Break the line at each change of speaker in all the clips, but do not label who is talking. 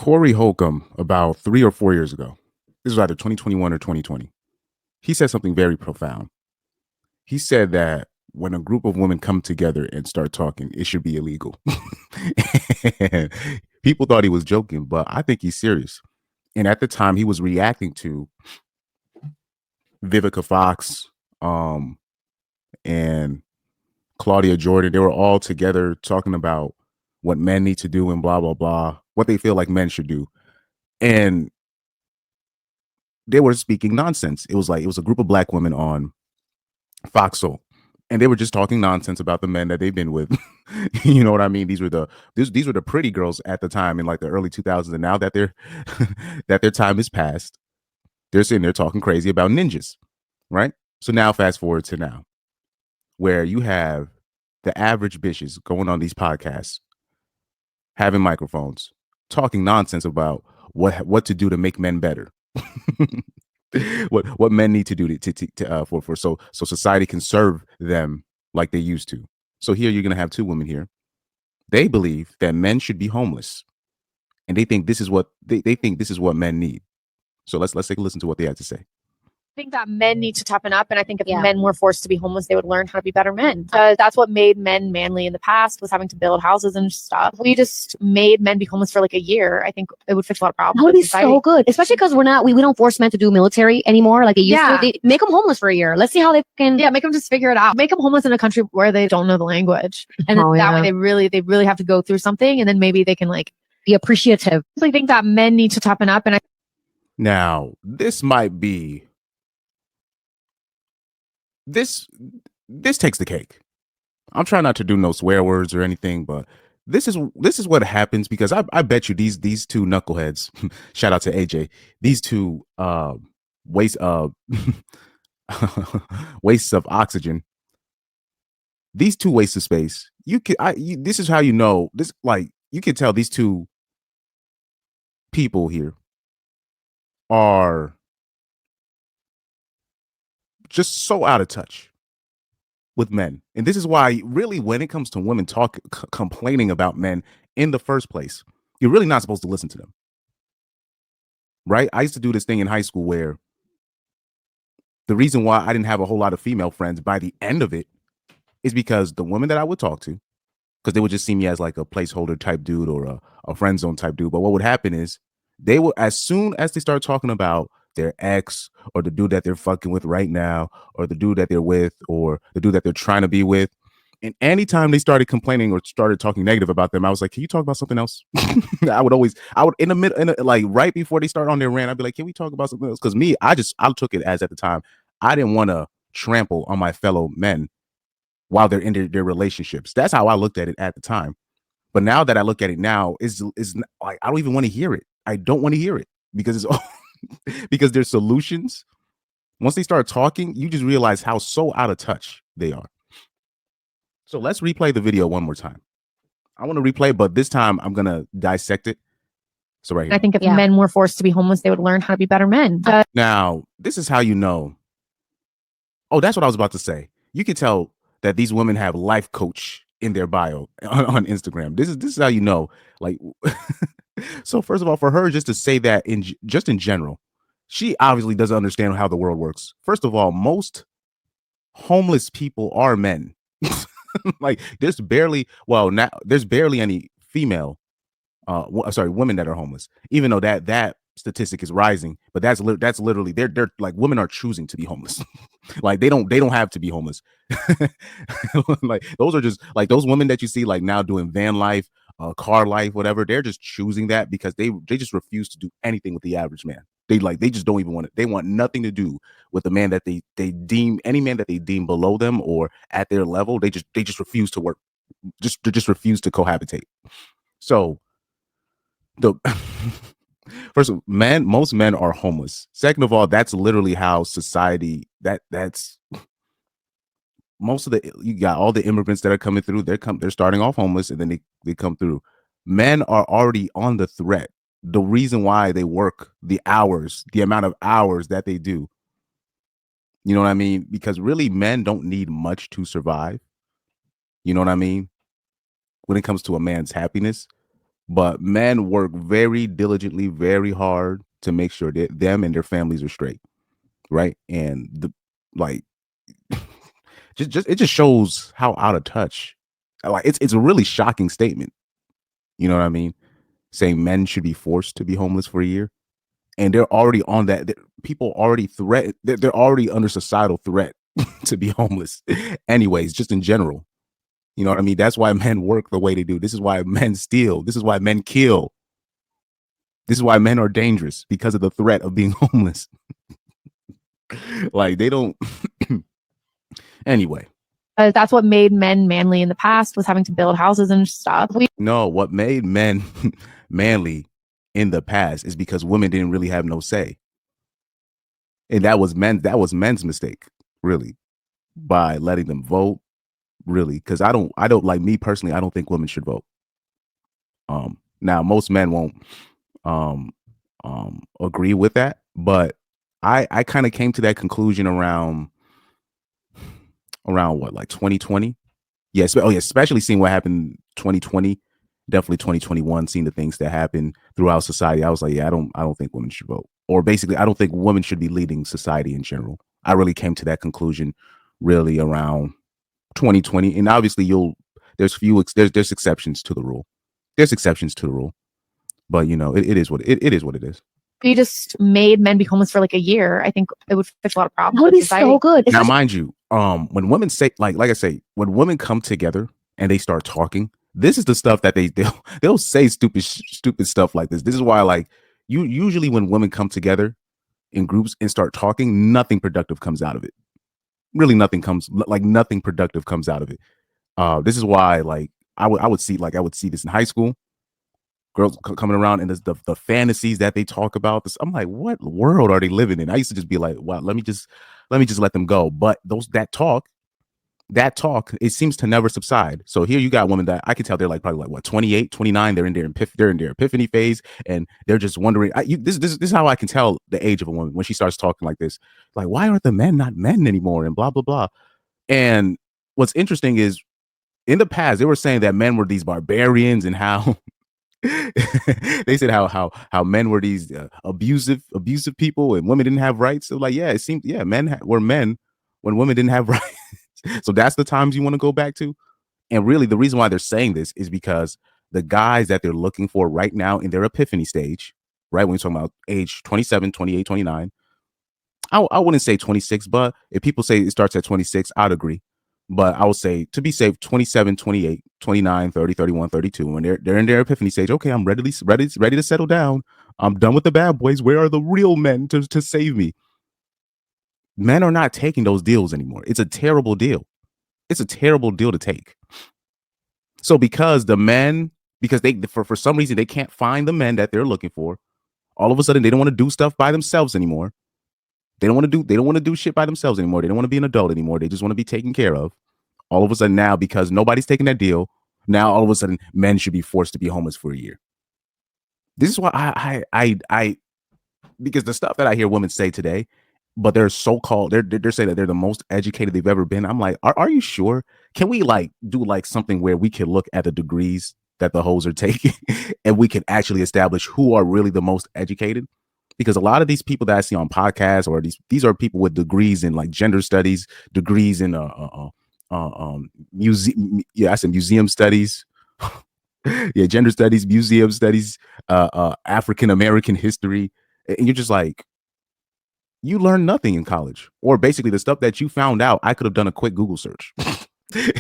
Corey Holcomb, about 3 or 4 years ago, this was either 2021 or 2020, he said something very profound. He said that when a group of women come together and start talking, it should be illegal. And people thought he was joking, but I think he's serious. And at the time, he was reacting to Vivica Fox and Claudia Jordan. They were all together talking about what men need to do and blah, blah, blah, what they feel like men should do. And they were speaking nonsense. It was a group of black women on Foxhole, and they were just talking nonsense about the men that they've been with. You know what I mean? These were the pretty girls at the time in like the early 2000s, and now that they're that their time is past, they're sitting there talking crazy about ninjas, right? So now fast forward to now, where you have the average bitches going on these podcasts, having microphones, talking nonsense about what to do to make men better. what men need to do for so society can serve them like they used to. So here you're gonna have two women here. They believe that men should be homeless, and they think this is what they think this is what men need. So let's take a listen to what they had to say.
Think that men need to toughen up, and I think if
Yeah.
men were forced to be homeless, they would learn how to be better men. Because that's what made men manly in the past, was having to build houses and stuff. We just made men be homeless for like a year. I think it would fix a lot of problems.
That would
with
be
society.
so good, especially because we don't force men to do military anymore like they used
Yeah.
to. They make them homeless for a year. Let's see how they can.
Yeah, make them just figure it out. Make them homeless in a country where they don't know the language, and then
Oh,
that
yeah.
way they really have to go through something, and then maybe they can like.
Be appreciative.
So I think that men need to toughen up, and I
Now this might be this takes the cake. I'm trying not to do no swear words or anything, but this is what happens because I bet you these two knuckleheads, shout out to AJ, these two waste wastes of oxygen, these two wastes of space. This is how you know this. Like you can tell these two people here are just so out of touch with men. And this is why really when it comes to women complaining about men in the first place, you're really not supposed to listen to them. Right? I used to do this thing in high school where the reason why I didn't have a whole lot of female friends by the end of it is because the women that I would talk to, because they would just see me as like a placeholder type dude or a friend zone type dude. But what would happen is they would, as soon as they start talking about their ex or the dude that they're fucking with right now, or the dude that they're with, or the dude that they're trying to be with, and anytime they started complaining or started talking negative about them, I was like, can you talk about something else? I would in the middle, like right before they start on their rant, I'd be like, can we talk about something else? Because I took it as at the time, I didn't want to trample on my fellow men while they're in their relationships. That's how I looked at it at the time. But now that I look at it now, is like I don't even want to hear it. I don't want to hear it because it's all because their solutions. Once they start talking, you just realize how so out of touch they are. So let's replay the video one more time. I want to replay, but this time I'm gonna dissect it. So right here.
I think if
Yeah.
men were forced to be homeless, they would learn how to be better men.
Now, this is how you know. Oh, that's what I was about to say. You can tell that these women have life coach in their bio on Instagram. This is how you know. Like, so first of all, for her just to say that in general, she obviously doesn't understand how the world works. First of all, most homeless people are men. Like, there's barely any female women that are homeless, even though that statistic is rising, but that's literally they're like women are choosing to be homeless. Like they don't have to be homeless. Like those are just like those women that you see like now doing van life, car life, whatever. They're just choosing that because they just refuse to do anything with the average man. They just don't even want it. They want nothing to do with the man that they deem any man that they deem below them or at their level. They just refuse to work. They just refuse to cohabitate. So the first of all, most men are homeless. Second of all, that's literally how society that's most of you got all the immigrants that are coming through, they're starting off homeless and then they come through. Men are already on the threat. The reason why they work the amount of hours that they do. You know what I mean? Because really men don't need much to survive. You know what I mean? When it comes to a man's happiness. but men work very diligently, very hard to make sure that them and their families are straight, right? And the like, just it just shows how out of touch. Like it's a really shocking statement. You know what I mean? Saying men should be forced to be homeless for a year, and they're already on that. People already threat. They're already under societal threat to be homeless, anyways. Just in general, you know what I mean? That's why men work the way they do. This is why men steal. This is why men kill. This is why men are dangerous because of the threat of being homeless. Like they don't. Anyway,
That's what made men manly in the past, was having to build houses and stuff.
no, what made men manly in the past is because women didn't really have no say. And that was men's mistake, really, by letting them vote, really. Because I don't like, me personally, I don't think women should vote. Now most men won't agree with that, but I kind of came to that conclusion around what, like 2020. Yes. Oh yeah, especially seeing what happened 2020, definitely 2021, seeing the things that happen throughout society. I was like, yeah, I don't think women should vote. Or basically, I don't think women should be leading society in general. I really came to that conclusion really around 2020. And obviously there's there's exceptions to the rule. There's exceptions to the rule. But you know, it is what it is what it is.
We just made men be homeless for like a year. I think it would fix a lot of problems.
That would
with
be
society.
so good.
Now, mind you, when women say, like I say, when women come together and they start talking, this is the stuff that they'll say stupid stuff like this. This is why, like, usually when women come together in groups and start talking, nothing productive comes out of it. Really, nothing productive comes out of it. This is why, like, I would see this in high school. Girls coming around and the fantasies that they talk about. This, I'm like, what world are they living in? I used to just be like, wow, let me just let them go. But that talk, it seems to never subside. So here you got women that I can tell they're like probably like what, 28, 29. They're in their epiphany phase, and they're just wondering. This is how I can tell the age of a woman when she starts talking like this. Like, why aren't the men not men anymore? And blah blah blah. And what's interesting is, in the past they were saying that men were these barbarians and how they said how men were these abusive people and women didn't have rights. So like, yeah, it seemed, yeah, men were men when women didn't have rights. So that's the times you want to go back to. And really the reason why they're saying this is because the guys that they're looking for right now in their epiphany stage, right, when you're talking about age 27, 28, 29, I wouldn't say 26, but if people say it starts at 26, I'd agree. But I would say, to be safe, 27, 28, 29, 30, 31, 32. When they're in their epiphany stage, okay, I'm ready to settle down. I'm done with the bad boys. Where are the real men to save me? Men are not taking those deals anymore. It's a terrible deal. It's a terrible deal to take. So because they for some reason they can't find the men that they're looking for, all of a sudden they don't want to do stuff by themselves anymore. They don't want to do shit by themselves anymore. They don't want to be an adult anymore. They just want to be taken care of. All of a sudden now, because nobody's taking that deal, now all of a sudden men should be forced to be homeless for a year. This is why I because the stuff that I hear women say today, but they're so-called, they're saying that they're the most educated they've ever been. I'm like, are you sure? Can we like do like something where we can look at the degrees that the hoes are taking and we can actually establish who are really the most educated? Because a lot of these people that I see on podcasts, or these are people with degrees in like gender studies, degrees in museum, yeah, I said museum studies, yeah, gender studies, museum studies, African American history, and you're just like, you learn nothing in college, or basically the stuff that you found out, I could have done a quick Google search,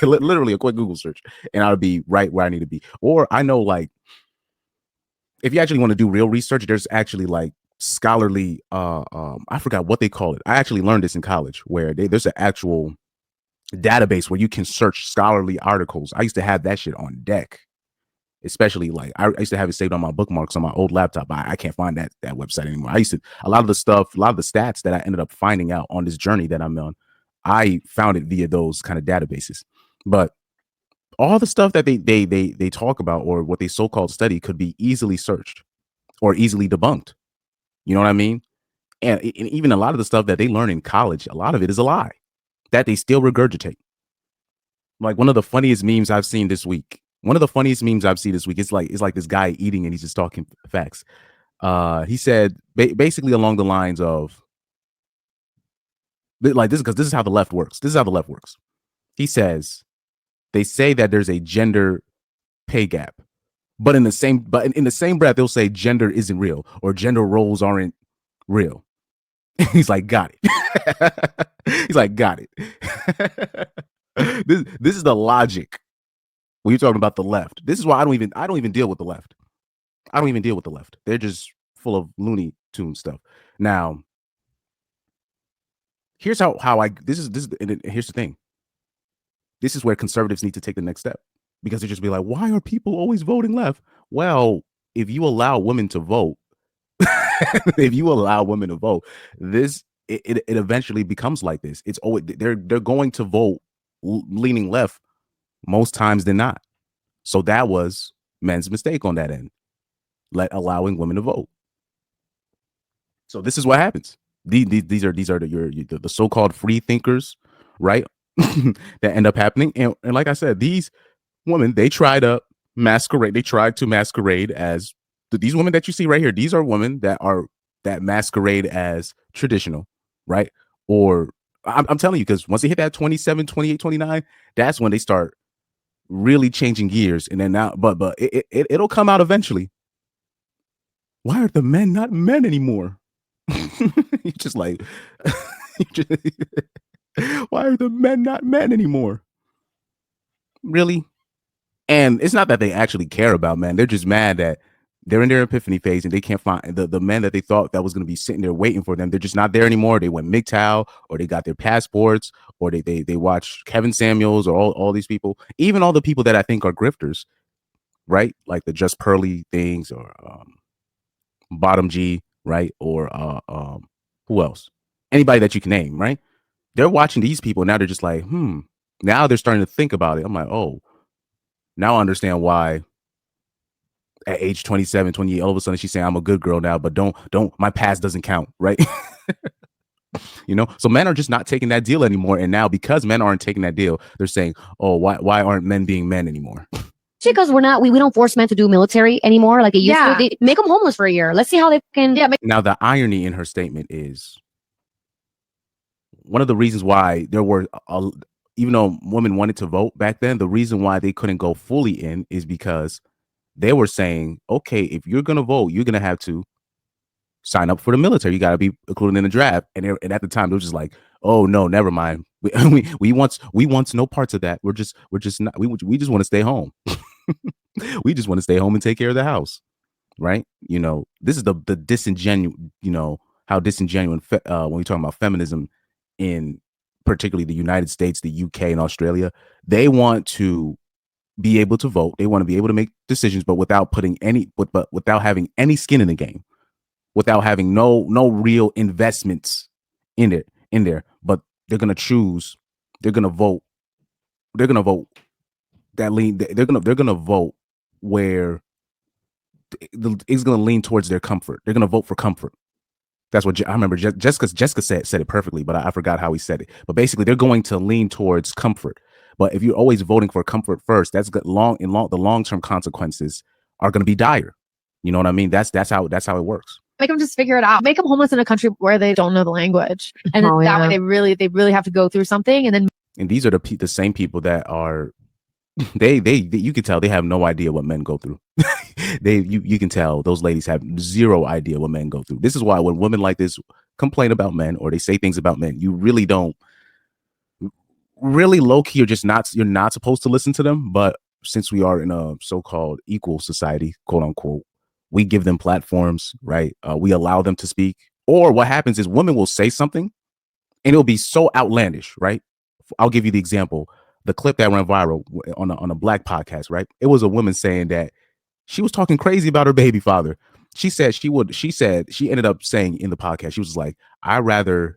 literally a quick Google search, and I would be right where I need to be. Or I know, like, if you actually want to do real research, there's actually like scholarly, I forgot what they call it. I actually learned this in college, where there's an actual database where you can search scholarly articles. I used to have that shit on deck, especially like I used to have it saved on my bookmarks on my old laptop. I can't find that website anymore. I used to, a lot of the stats that I ended up finding out on this journey that I'm on, I found it via those kind of databases. But all the stuff that they talk about, or what they so-called study, could be easily searched or easily debunked. You know what I mean? And even a lot of the stuff that they learn in college, a lot of it is a lie that they still regurgitate. Like, one of the funniest memes I've seen this week One of the funniest memes I've seen this week, it's like this guy eating and he's just talking facts. He said basically along the lines of like this, because this is how the left works. This is how the left works. He says they say that there's a gender pay gap, but in the same breath they'll say gender isn't real or gender roles aren't real. He's like, got it. He's like, got it. This is the logic when you're talking about the left. This is why I don't even deal with the left. I don't even deal with the left. They're just full of Looney Tune stuff. Now, here's how I here's the thing. This is where conservatives need to take the next step, because they just be like, why are people always voting left? Well, if you allow women to vote, if you allow women to vote, this it eventually becomes like this. It's always they're going to vote leaning left most times than not. So that was men's mistake on that end, allowing women to vote. So this is what happens. These are the so-called free thinkers, right? That end up happening. And like I said, these women, they try to masquerade. They try to masquerade as these women that you see right here. These are women that masquerade as traditional, right? Or I'm telling you, because once they hit that 27, 28, 29, that's when they start really changing gears. And then now, but it'll come out eventually. Why are the men not men anymore? You're just like, why are the men not men anymore? Really? And it's not that they actually care about men. They're just mad that they're in their epiphany phase and they can't find the men that they thought that was going to be sitting there waiting for them. They're just not there anymore. They went MGTOW, or they got their passports, or they watch Kevin Samuels, or all these people, even all the people that I think are grifters, right? Like the Just Pearly things, or Bottom G, right? Or who else? Anybody that you can name, right? They're watching these people, and now they're just like, now they're starting to think about it. I'm like, oh, now I understand why at age 27, 28, all of a sudden she's saying I'm a good girl now, but don't, my past doesn't count, right? So men are just not taking that deal anymore. And now, because men aren't taking that deal, they're saying, oh, why aren't men being men anymore?
Because we don't force men to do military anymore like they used to. They make them homeless for a year. Let's see how they can.
Now, the irony in her statement is one of the reasons why there were, even though women wanted to vote back then, the reason why they couldn't go fully in is because they were saying, okay, if you're going to vote, you're going to have to sign up for the military. You got to be included in the draft. And at the time, they were just like, oh no, never mind. We want no parts of that. We're just not. We just want to stay home. We just want to stay home and take care of the house, right? This is the disingenuous. How disingenuous when we talk about feminism in particularly the United States, the UK, and Australia. They want to be able to vote. They want to be able to make decisions, but without without having any skin in the game, without having no real investments in there. But they're gonna choose. They're gonna vote. They're gonna vote that lean. They're gonna vote where it's gonna lean towards their comfort. They're gonna vote for comfort. That's what I remember. Jessica said it perfectly, but I forgot how he said it. But basically, they're going to lean towards comfort. But if you're always voting for comfort first, that's the long-term consequences are going to be dire. You know what I mean? That's how it works.
Make them just figure it out. Make them homeless in a country where they don't know the language, and that way they really have to go through something. And
these are the same people that are they you can tell they have no idea what men go through. You can tell those ladies have zero idea what men go through. This is why when women like this complain about men, or they say things about men, you really don't. Really low key, you're not supposed to listen to them. But since we are in a so-called equal society, quote unquote, we give them platforms, right? We allow them to speak. Or what happens is women will say something and it'll be so outlandish, right? I'll give you the example. The clip that went viral on a black podcast, right? It was a woman saying that she was talking crazy about her baby father. She said she ended up saying in the podcast, she was like, I'd rather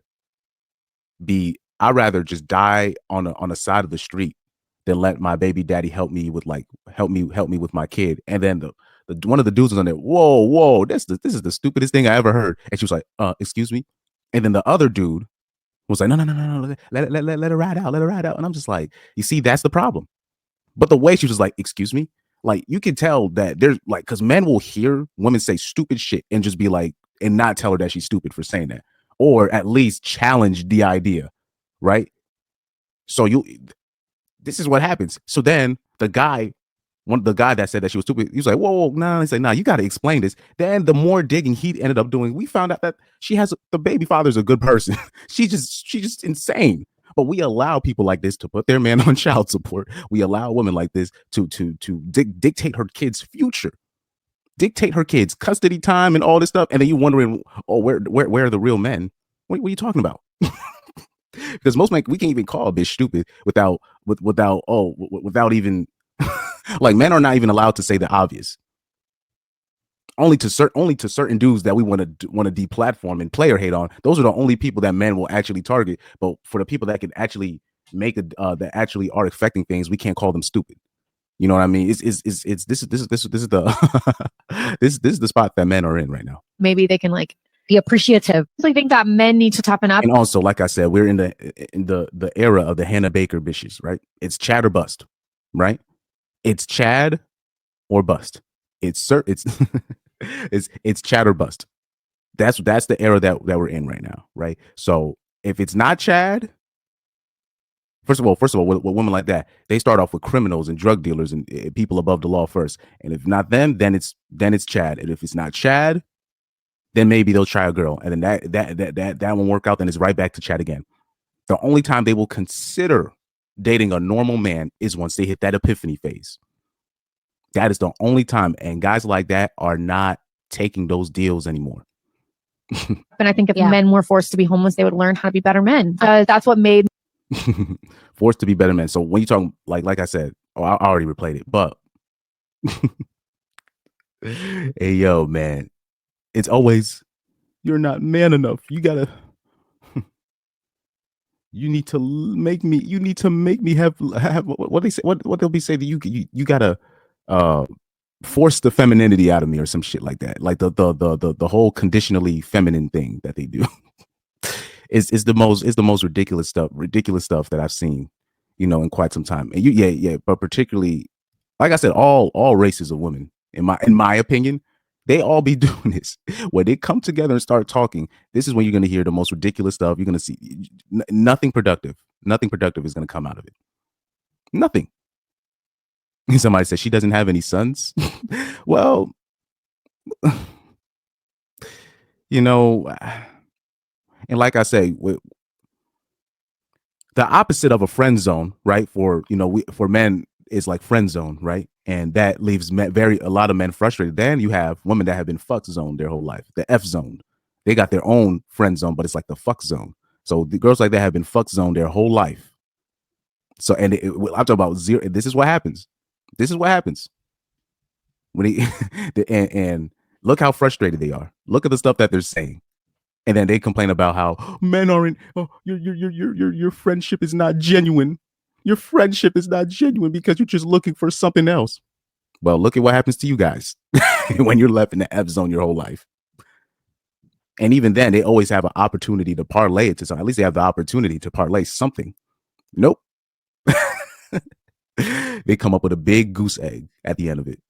just die on a side of the street than let my baby daddy help me with my kid. And then the one of the dudes was on there, whoa, this is the stupidest thing I ever heard. And she was like, excuse me. And then the other dude was like, no, let her ride out. And I'm just like, you see, that's the problem. But the way she was like, excuse me, like you can tell that there's like, because men will hear women say stupid shit and just be like, and not tell her that she's stupid for saying that, or at least challenge the idea, right? So this is what happens. So then the guy that said that she was stupid, he was like, whoa, no. He said, nah, you got to explain this. Then the more digging he ended up doing, we found out that the baby father's a good person. she's just insane. But we allow people like this to put their man on child support. We allow women like this to dictate her kids' future, dictate her kids' custody time and all this stuff. And then you wondering, oh, where are the real men? What are you talking about? Because most men, we can't even call a bitch stupid without even like, men are not even allowed to say the obvious. Only to certain dudes that we want to deplatform and player hate on. Those are the only people that men will actually target. But for the people that can actually make that actually are affecting things, we can't call them stupid. You know what I mean? This is the this is the spot that men are in right now.
Maybe they can like
be appreciative.
I think that men need to toughen up.
And also, like I said, we're in the era of the Hannah Baker bitches, right? It's Chad or bust, right? It's Chad or bust. It's Chad or bust. That's the era that we're in right now, right? So if it's not Chad, first of all, with women like that, they start off with criminals and drug dealers and people above the law first. And if not them, then it's Chad. And if it's not Chad, then maybe they'll try a girl, and then that won't work out. Then it's right back to Chad again. The only time they will consider dating a normal man is once they hit that epiphany phase. That is the only time. And guys like that are not taking those deals anymore.
And I think if men were forced to be homeless, they would learn how to be better men. That's what made
forced to be better men. So when you talk like I said, I already replayed it, but hey, yo, man, it's always, you're not man enough. You gotta, you need to make me have what they say, what they'll be saying to you gotta force the femininity out of me or some shit like that. Like the whole conditionally feminine thing that they do is the most ridiculous stuff that I've seen, in quite some time. And but particularly, like I said, all races of women, in my opinion, they all be doing this. When they come together and start talking, this is when you're going to hear the most ridiculous stuff. You're going to see nothing productive. Nothing productive is going to come out of it. Nothing. Somebody said she doesn't have any sons. Well, and like I say, the opposite of a friend zone, right? For men is like friend zone, right? And that leaves a lot of men frustrated. Then you have women that have been fuck zoned their whole life, the F zone. They got their own friend zone, but it's like the fuck zone. So the girls like that have been fuck zoned their whole life. So, and I'm talking about zero. This is what happens. This is what happens when and look how frustrated they are. Look at the stuff that they're saying. And then they complain about how men aren't, your friendship is not genuine. Your friendship is not genuine because you're just looking for something else. Well, look at what happens to you guys when you're left in the F zone your whole life. And even then, they always have an opportunity to parlay it to something. At least they have the opportunity to parlay something. Nope. They come up with a big goose egg at the end of it.